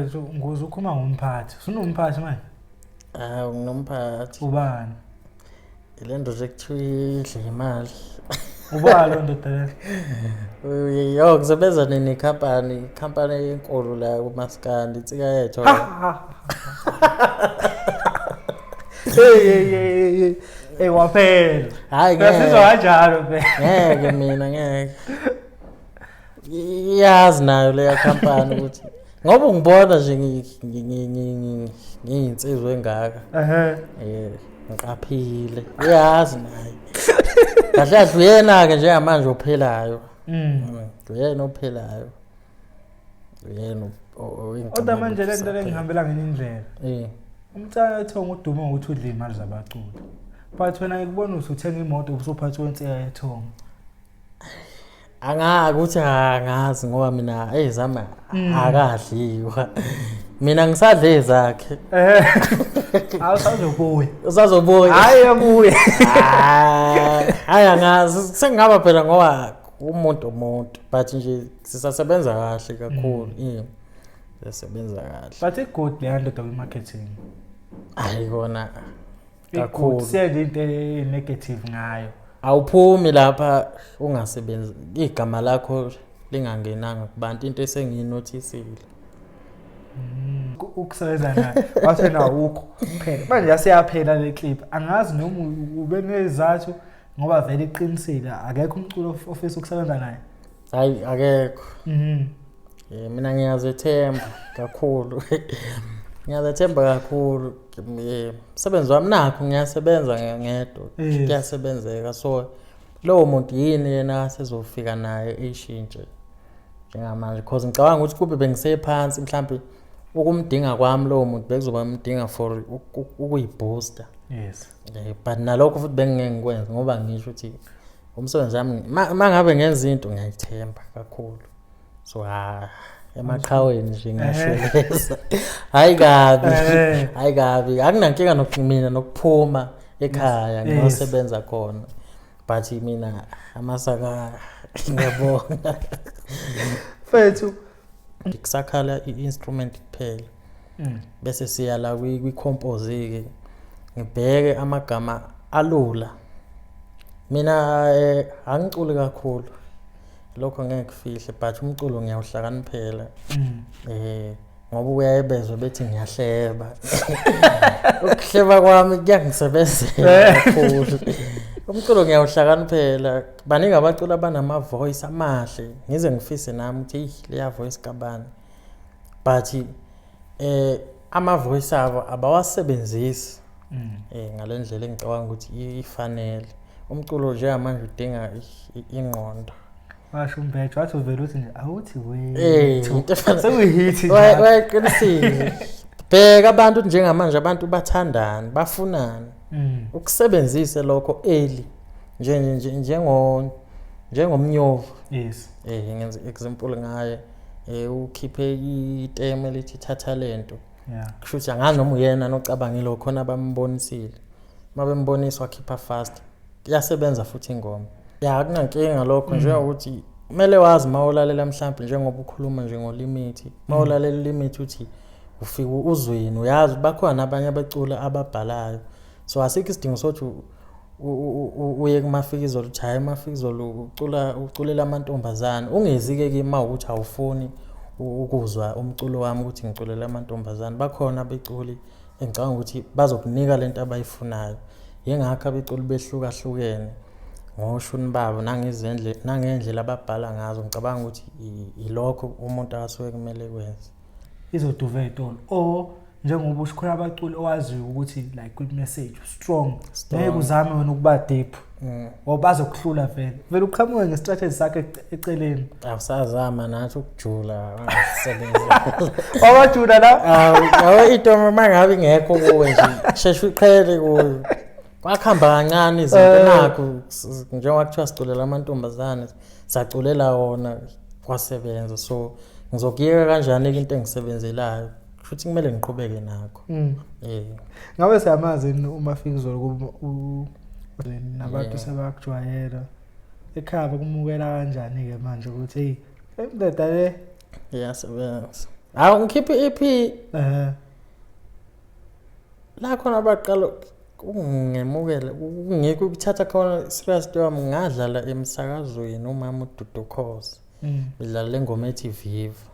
Nguze ukhuma ngomphathi. Usunomphathi manje? Nginomphathi. Ubani? Ile ndoda ekuthiwa idla imali. Ubani lo ndoda le? Yo ngisebenza nekhampani enkulu la kuMaskandi insika yethu. Hey waphela. Hayi ngasizwa kanjalo phela. Ngeke mina ngeke. Yazi nayo le khampani ukuthi ngoba ngibona nje ngiyinsizwe engaka. Ngiqaphile. Uyazi naye. Kahle uyena ke njengamanje ophelayo. Uyena ophelayo. Uyena Kodwa manje le nto engihambela ngenye indlela. Umthethongo udume ngokuthi udla imali zabaculi. But wena ngikubona usuthenga imoto ubusuphathi wensika yethongo. Ukuthi angazi ngoba mina ezama akadliwa. Mina ngisadle zakhe. Awusazobuya. Usazobuya. Hayi yabuya. Hayi angazi sengaba phela ngoba umuntu but nje sisasebenza kahle kakhulu. Siyasebenza kahle. But igod le ndoda kwi-marketing. Hayi kona kakhulu. Siyenze into negative ngayo. Awuphumi lapha ungasebenzi igama lakho lingangenanga kubantu into esengiyinotisile. Ukusebenza naye wathi na ukho kuphela manje yasiyaphela le clip angazi noma ube nezathu ngoba vele iqinisile akekho umculo ofisa ukusebenza naye. Hayi akekho. Mina ngiyazethemba kakhulu. Ngiyazethemba kakhulu. Umsebenzi wami nakho ngiyasebenza ngedwa. Kuyasebenzeka so lowo muntu yini yena sezofika naye eshintshe njengamanje because ngicabanga ukuthi kube bengisephansi mhlawumbe ukumdinga kwami lowo muntu bekuzoba umdinga for ukuyibooster. Yes. But nalokho futhi bengeke ngikwenze ngoba ngisho ukuthi umsebenzi wami mangabe ngenza into ngiyayithemba kakhulu. So emaqhaweni nje ngasheleza. Hayi kabi akunankinga nokumina nokuphuma ekhaya ngiyosebenza khona but mina amasaka ngiyabona Fethu ngikusakhala i-instrument kuphela bese siya la kwi-compose ke ngibheke amagama alula mina angiculi kakhulu lokho ngeke kufihle but umculo ngiyawuhlakaniphela ngoba uyayebezwa bethi ngiyahleba ukuhleba kwami kuyangisebenzela kakhulu umculo ngiyawuhlakaniphela baningi abaculi abanama voice amahle ngize ngifise nami ukuthi leya voice kabani but ama voice abo abawasebenzisi ngalendlela engicabanga ukuthi ifanele umculo nje manje udinga ingqondo. Washo umbhejo wathi uvela uthi nje awuthi sewuhit wayeqinisile bheka abantu njengamanje abantu bathandana bafunana ukusebenzise lokho njengomnyovu. Yes. Ngenza example ngaye ukhiphe iteme lithi thatha lento kushuthi angani noma uyena nocabangile khona abambonisile mabembonisa wakhipha fast yasebenza futhi ingoma. Akunankinga lokho njengokuthi kumele wazi mawulalela mhlawumbe njengoba ukhuluma nje ngolimit mawulalela limit uthi ufika uzweni uyazi bakhona abanye abacula ababhalayo so asikho isidingo sokuthi uye kuMafikizolo uthi hayi Mafikizolo uculela amantombazane ungezike ke mawukuthi awufuni ukuzwa umculo wami ukuthi ngiculela amantombazane bakhona abeculi engicabanga ukuthi bazokunika lento abayifunayo yengakho abeculi behlukahlukene ngoshuni babo nangendlela ababhala ngazo ngicabanga ukuthi ilokho umuntu akasuke kumele kwenze izoduve itolo njengoba ushukela abaculi owaziyo ukuthi like good message strong ngeke uzame wena ukuba deep ngoba bazokuhlula vele uqhamuke ngestrategy sakhe eceleni awusazama nathi ukujula angasebenza wajula la awu itomo mangabe ngekho kuwe nje sheshe uqhele kuyo wakhamba kancane izinto nakho njengoba kuthiwa siculela amantombazane saculela wona kwasebenza so ngizokuyeka kanjani into engisebenzelayo futhi kumele ngiqhubeke nakho. Ngabe siyamazi Umafikizolo nabantu sebakujwayela ekhaya kumukela kanjani ke manje ukuthi hey ndoda le iyasebenza Hawu ngikhiphe EP la khona baqala ungemukele ungekho ukuthatha khona serious wami ngadlala emsakazweni umama uDudu Khosi bidlala lengoma ethi Viva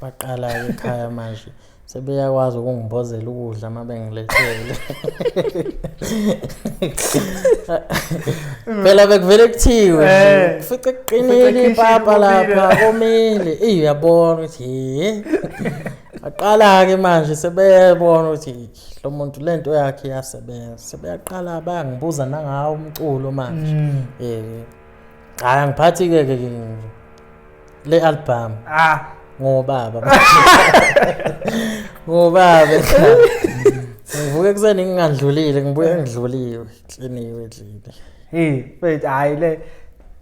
baqala ekhaya manje sebeyakwazi ukungibozela ukudla mabengilethele phela bekuvele kuthiwe kufice kuqinile ipapa lapha komile uyabona ukuthi aqala ke manje sebeyabona ukuthi lo muntu lento yakhe iyasebenza sebeyaqala bayangibuza nangawo umculo manje hayi ngiphathi ke le album ngobaba ngivuke kuseni ngingandlulile ngibuye ngidluliwe kliniwe endlini wait hayi le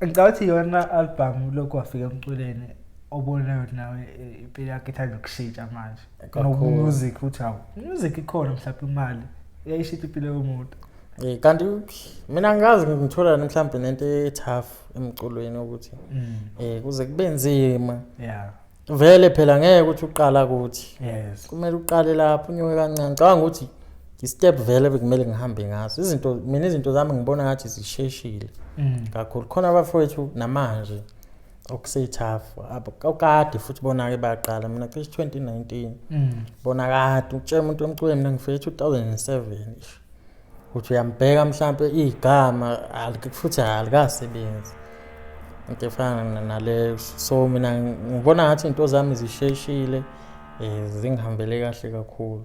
ngicabanga yona album lokho wafika emculeni obonayo nawe impilo yakhe ithanda ukushintsha manje music uthi hawu music ikhona mhlawumbe imali iyayishintsha impilo yomuntu kanti mina ngazi ngithola mhlawumbe nento etough emculweni ukuthi kuze kube nzima vele phela ngeke ukuthi uqala ukuthi kumele uqale lapho unyuke kancane ngicabanga ukuthi i-step vele bekumele ngihambe ngazo izinto zami ngibona ngathi zisheshile kakhulu khona abafowethu namanje okusetough akade futhi bona ke baqala mina cishe 2019 bona kade utshela umuntu omculweni mina ngifike 2007 uthi uyambheka mhlawumbe igama futhi alikasebenzi into efana nale so mina ngibona ngathi into zami zisheshile zingihambele kahle kakhulu